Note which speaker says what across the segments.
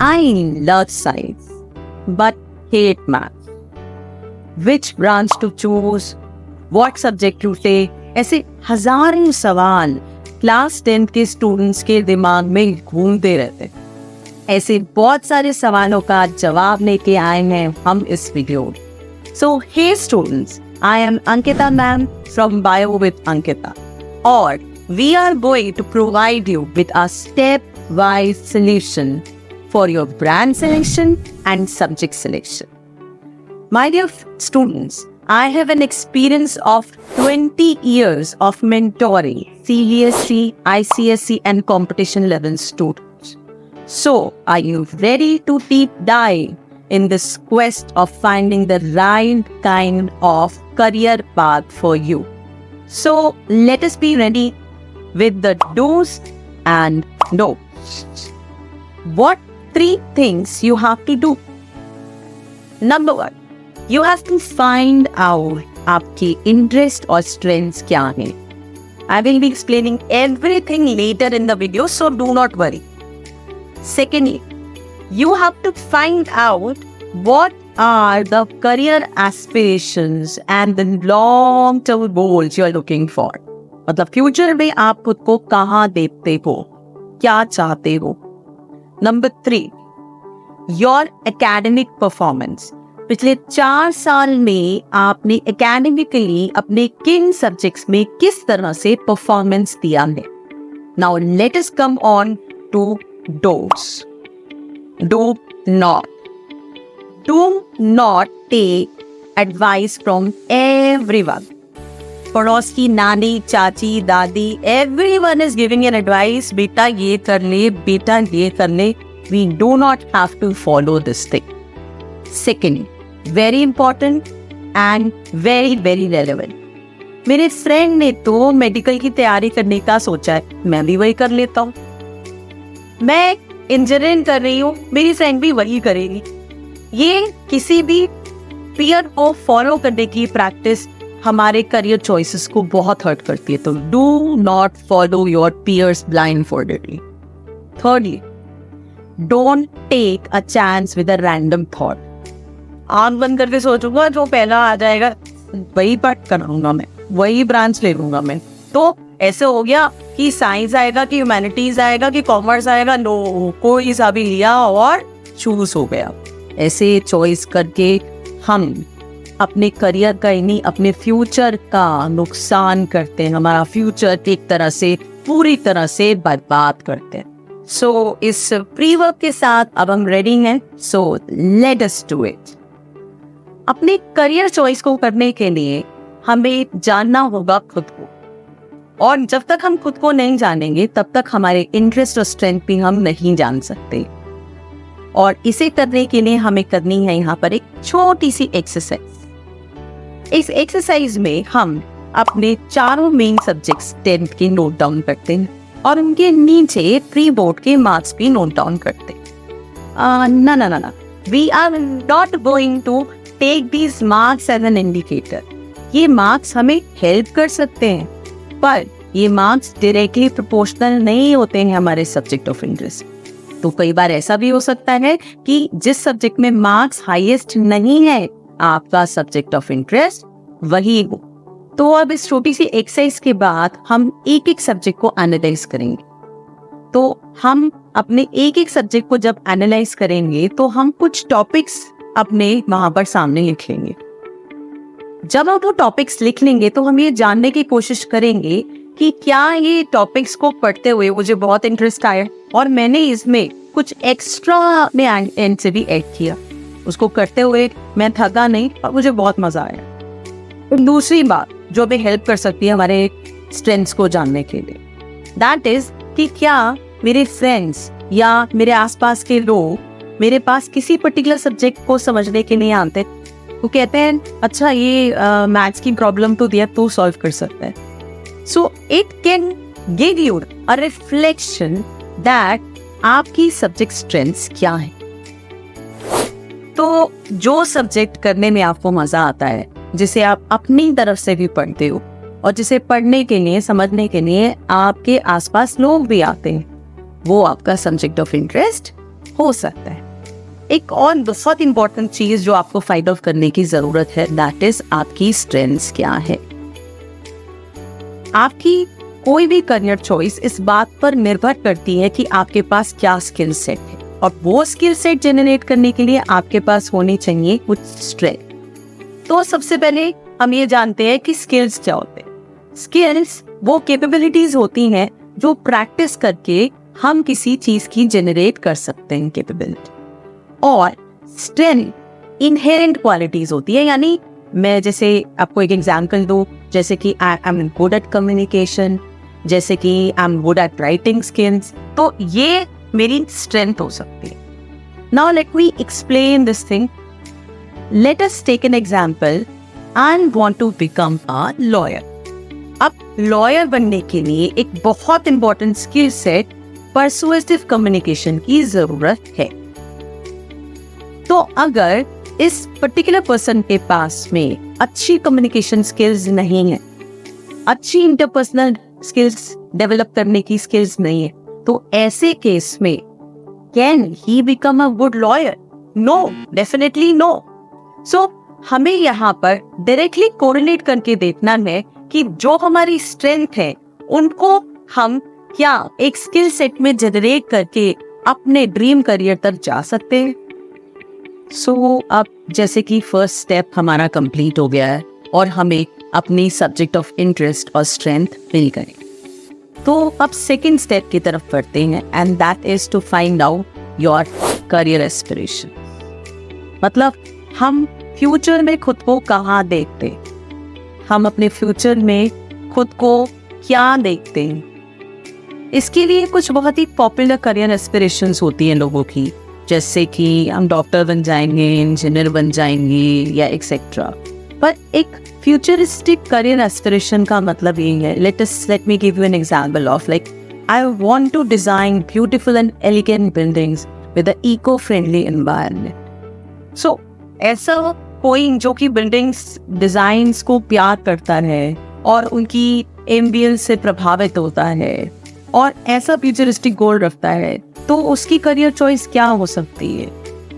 Speaker 1: I love science but hate math. Which branch to choose? What subject to take? ऐसे हजारों सवाल class 10 के students के दिमाग में घूमते रहते। ऐसे बहुत सारे सवालों का जवाब लेके आए हैं हम इस वीडियो में। So hey students, I am Ankita ma'am from Bio with Ankita, or we are going to provide you with a step-wise solution for your brand selection and subject selection. My dear students, I have an experience of 20 years of mentoring CBSE, ICSE and competition level students. So, are you ready to deep dive in this quest of finding the right kind of career path for you? So, let us be ready with the do's and don'ts. What 3 things you have to do? Number 1, you have to find out आपके interest और strengths क्या हैं. I will be explaining everything later in the video, so do not worry. Secondly, you have to find out what are the career aspirations and the long-term goals you are looking for. मतलब future में आप खुद को कहाँ देखते हो, क्या चाहते हो. Number 3, your academic performance. पिछले 4 साल में आपने academically अपने किन सब्जेक्ट्स में किस तरह से परफॉर्मेंस दिया है. Now let us come on to don'ts. Do not take advice from everyone. पड़ोस की नानी, चाची, दादी, everyone is giving an advice. बेटा ये कर ले, बेटा ये कर ले. We do not have to follow this thing. Second, very important and very very relevant. मेरे फ्रेंड ने तो मेडिकल की तैयारी करने का सोचा है, मैं भी वही कर लेता हूँ. मैं इंजीनियरिंग कर रही हूँ, मेरी फ्रेंड भी वही करेगी. ये किसी भी पीयर को फॉलो करने की प्रैक्टिस हमारे करियर चॉइसेस को बहुत हर्ट करती है. तो do not follow your peers blindfoldedly. Thirdly, don't take a chance with a random thought. आंख बंद करके सोचूंगा जो पहला आ जाएगा वही पार्ट कराऊंगा, मैं वही ब्रांच ले लूंगा मैं. तो ऐसे हो गया कि साइंस आएगा कि ह्यूमैनिटीज आएगा कि कॉमर्स आएगा, नो, कोई सा भी लिया और चूज हो गया. ऐसे चॉइस करके हम अपने करियर का ही नहीं, अपने फ्यूचर का नुकसान करते हैं. हमारा फ्यूचर एक तरह से पूरी तरह से बर्बाद करते हैं. सो इस प्री वर्क के साथ अब हम रेडी हैं. So let us do it. अपने करियर चॉइस को करने के लिए हमें जानना होगा खुद को, और जब तक हम खुद को नहीं जानेंगे तब तक हमारे इंटरेस्ट और स्ट्रेंथ भी हम नहीं जान सकते. और इसे करने के लिए हमें करनी है यहाँ पर एक छोटी सी एक्सरसाइज. इस एक्सरसाइज में हम अपने 4 मेन सब्जेक्ट्स 10th के नोट डाउन करते हैं और उनके नीचे प्री बोर्ड के मार्क्स भी नोट डाउन करते हैं. ना, we are not going to take these marks as an indicator. ये मार्क्स हमें हेल्प कर सकते हैं, पर ये मार्क्स डायरेक्टली प्रोपोर्शनल नहीं होते हैं हमारे सब्जेक्ट ऑफ इंटरेस्ट. तो कई बार ऐसा भी हो सकता है कि जिस सब्जेक्ट में मार्क्स हाईएस्ट नहीं है, आपका सब्जेक्ट ऑफ इंटरेस्ट वही हो. तो अब इस छोटी सी एक्सरसाइज के बाद हम एक एक सब्जेक्ट को एनालाइज करेंगे. तो हम अपने एक एक सब्जेक्ट को जब एनालाइज करेंगे तो हम कुछ टॉपिक्स अपने वहां पर सामने लिख लेंगे. जब हम वो टॉपिक्स लिख लेंगे तो हम ये जानने की कोशिश करेंगे कि क्या ये टॉपिक्स को पढ़ते हुए मुझे बहुत इंटरेस्ट आया और मैंने इसमें कुछ एक्स्ट्रा अपने एंड से भी ऐड किया. उसको करते हुए मैं थका नहीं और मुझे बहुत मजा आया. और दूसरी बात जो भी हेल्प कर सकती है हमारे स्ट्रेंथ्स को जानने के लिए, दैट इज कि क्या मेरे फ्रेंड्स या मेरे आसपास के लोग मेरे पास किसी पर्टिकुलर सब्जेक्ट को समझने के लिए आते हैं. वो कहते हैं अच्छा ये मैथ्स की प्रॉब्लम तो दिया तो सॉल्व कर सकता है. So it can give you a reflection that आपकी सब्जेक्ट स्ट्रेंथ्स क्या है. तो जो सब्जेक्ट करने में आपको मजा आता है, जिसे आप अपनी तरफ से भी पढ़ते हो और जिसे पढ़ने के लिए, समझने के लिए आपके आसपास लोग भी आते हैं, वो आपका सब्जेक्ट ऑफ इंटरेस्ट हो सकता है। एक और बहुत इंपॉर्टेंट चीज जो आपको फाइंड आउट करने की जरूरत है, दैट इज आपकी स्ट्रेंथ्स क्या है। आपकी कोई भी करियर चॉइस इस बात पर निर्भर करती है कि आपके पास क्या स्किल सेट है, और वो स्किल सेट जनरेट करने के लिए आपके पास होने चाहिए कुछ स्ट्रेंथ। तो सबसे पहले हम ये जानते हैं कि स्किल्स क्या होते हैं। स्किल्स वो कैपेबिलिटीज होती हैं जो प्रैक्टिस करके हम किसी चीज की जनरेट कर सकते हैं कैपेबिलिटी। और स्ट्रेंथ इनहेरेंट क्वालिटीज होती है, यानी मैं जैसे आपको एक एग्जांपल दूं, जैसे कि I am good at communication, जैसे कि I am good at writing skills, तो ये मेरी स्ट्रेंथ हो सकती है। Now let me explain this thing. Let us take an example, I want to become a lawyer. अब लॉयर बनने के लिए एक बहुत important skill set persuasive communication की जरूरत है। तो अगर इस पर्टिकुलर पर्सन के पास में अच्छी कम्युनिकेशन स्किल्स नहीं है, अच्छी इंटरपर्सनल स्किल्स डेवलप करने की स्किल्स नहीं है, तो ऐसे केस में can he become a good lawyer? No, definitely no. So हमें यहाँ पर डायरेक्टली कोरिलेट करके देखना है कि जो हमारी स्ट्रेंथ है उनको हम क्या एक स्किल सेट में जनरेट करके अपने ड्रीम करियर तक जा सकते हैं। सो अब जैसे कि फर्स्ट स्टेप हमारा कंप्लीट हो गया है और हमें अपनी सब्जेक्ट ऑफ इंटरेस्ट और स्ट्रेंथ मिल गई, तो अब सेकंड स्टेप की तरफ बढ़ते हैं, and that is to find out your career aspiration. मतलब हम फ्यूचर में खुद को कहाँ देखते हैं, हम अपने फ्यूचर में खुद को क्या देखते हैं। इसके लिए कुछ बहुत ही पॉपुलर करियर एस्पिरेशंस होती हैं लोगों की, जैसे कि हम डॉक्टर बन जाएंगे, इंजीनियर बन जाएंगे या एक्सेट्रा। पर एक फ्यूचरिस्टिक करियर एस्पिरेशन का मतलब ये है, let me give you an example of like I want to design beautiful and elegant buildings with a eco friendly environment. So ऐसा कोई जो कि बिल्डिंग्स डिजाइन्स को प्यार करता है और उनकी एम्बियंस से प्रभावित होता है और ऐसा फ्यूचरिस्टिक गोल रखता है, तो उसकी करियर चॉइस क्या हो सकती है?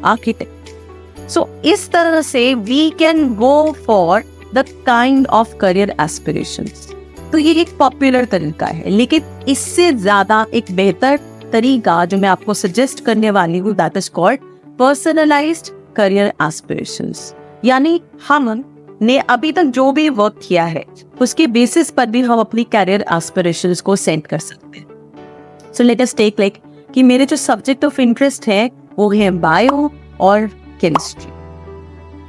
Speaker 1: आर्किटेक्ट। सो इस तरह से we can go for the kind of career aspirations. तो ये एक पॉपुलर तरीका है, लेकिन इससे ज्यादा एक बेहतर तरीका जो मैं आपको सजेस्ट करने वाली हूँ, that is called personalised career aspirations. यानी हमने अभी तक जो भी वर्क किया है उसके बेसिस पर भी हम अपनी करियर एस्पिरेशंस को सेट कर सकते हैं। So let us take like कि मेरे जो सब्जेक्ट ऑफ इंटरेस्ट है वो है बायो और केमिस्ट्री,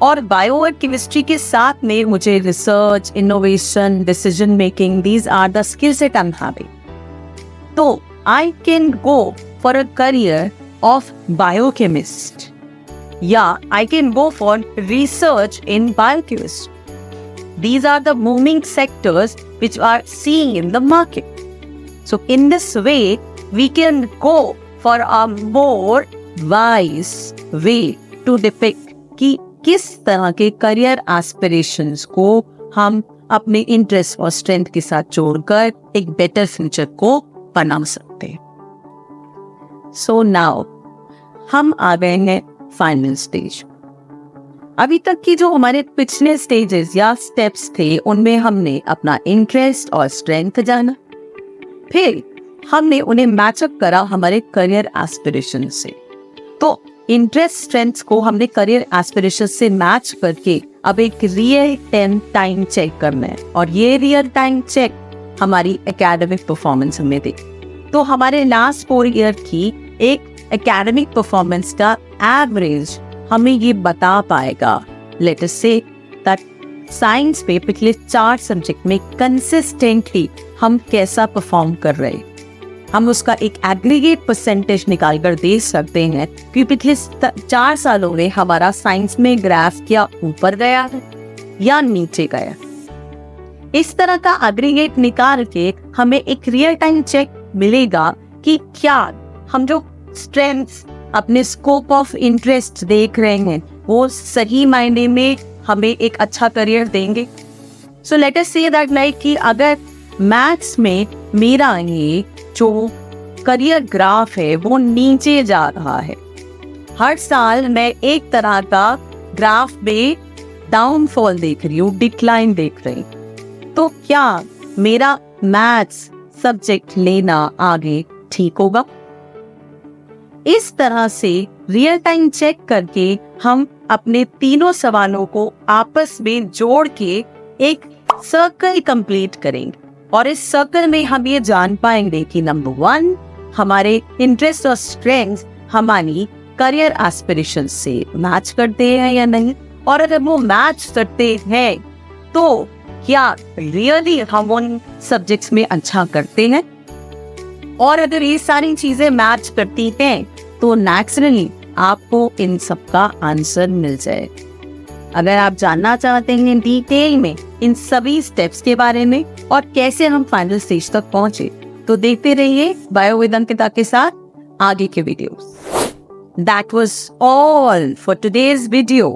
Speaker 1: और बायो और केमिस्ट्री के साथ में मुझे research, innovation, decision making, these are the skills that I am having. तो I can go for a career of biochemist, या I can go for research in biochemistry. These are the moving sectors which are seen in the market. So in this way, we can go for a more wise way to depict कि किस तरह के career aspirations को हम अपने interest और strength के साथ जोड़कर एक बेटर फ्यूचर को बना सकते हैं। सो नाउ हम आ गए हैं फाइनल स्टेज। अभी तक की जो हमारे पिछले स्टेजेस या स्टेप्स थे उनमें हमने अपना इंटरेस्ट और स्ट्रेंथ जाना, फिर हमने उन्हें मैचअप करा हमारे करियर एस्पिरेशन से। तो इंटरेस्ट स्ट्रेंथ्स को हमने करियर एस्पिरेशन से मैच करके अब एक रियल टाइम चेक करना है, और ये रियल टाइम चेक हमारी एकेडमिक परफॉर्मेंस हमें दे। तो हमारे लास्ट 4 ईयर की एक एकेडमिक परफॉर्मेंस का एवरेज हमें ये बता पाएगा, let us say that science पे पिछले 4 सब्जेक्ट में कंसिस्टेंटली हम कैसा परफॉर्म कर रहे हैं। हम उसका एक एग्रीगेट परसेंटेज निकाल कर दे सकते हैं कि पिछले 4 सालों में हमारा साइंस में ग्राफ क्या ऊपर गया है या नीचे गया। इस तरह का एग्रीगेट निकाल के हमें एक रियल टाइम चेक मिलेगा कि क्या हम जो स्ट्रेंथ्स, अपने स्कोप ऑफ इंटरेस्ट देख रहे हैं वो सही मायने में हमें एक अच्छा करियर देंगे। सो let us say that like कि अगर मैथ्स में मेरा ये जो करियर ग्राफ है वो नीचे जा रहा है, हर साल मैं एक तरह का ग्राफ में डाउनफॉल देख रही हूँ, डिक्लाइन देख रही हूँ। तो क्या मेरा मैथ्स सब्जेक्ट लेना आगे ठीक होगा? इस तरह से रियल टाइम चेक करके हम अपने तीनों सवालों को आपस में जोड़ के एक सर्कल कंप्लीट करेंगे और इस सर्कल में हम ये जान पाएंगे कि नंबर 1, हमारे इंटरेस्ट और स्ट्रेंथ्स हमारी करियर एस्पिरेशन से मैच करते हैं या नहीं, और अगर वो मैच करते हैं तो क्या रियली हम उन सब्जेक्ट्स में अच्छा करते हैं, और अगर ये सारी चीजें मैच करती हैं तो नेचुरली आपको इन सब का आंसर मिल जाए। अगर आप जानना चाहते हैं डिटेल में इन सभी स्टेप्स के बारे में और कैसे हम फाइनल स्टेज तक पहुंचे, तो देखते रहिए बायो विद अंकिता के साथ आगे के videos. That was all for today's video.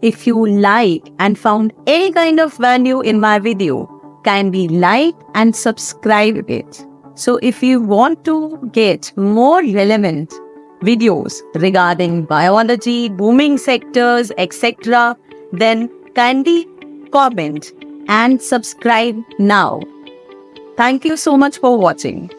Speaker 1: If you like and found any kind of value in my video, kindly like and subscribe it. So if you want to get more relevant videos regarding biology, booming sectors, etc., then kindly comment and subscribe now. Thank you so much for watching.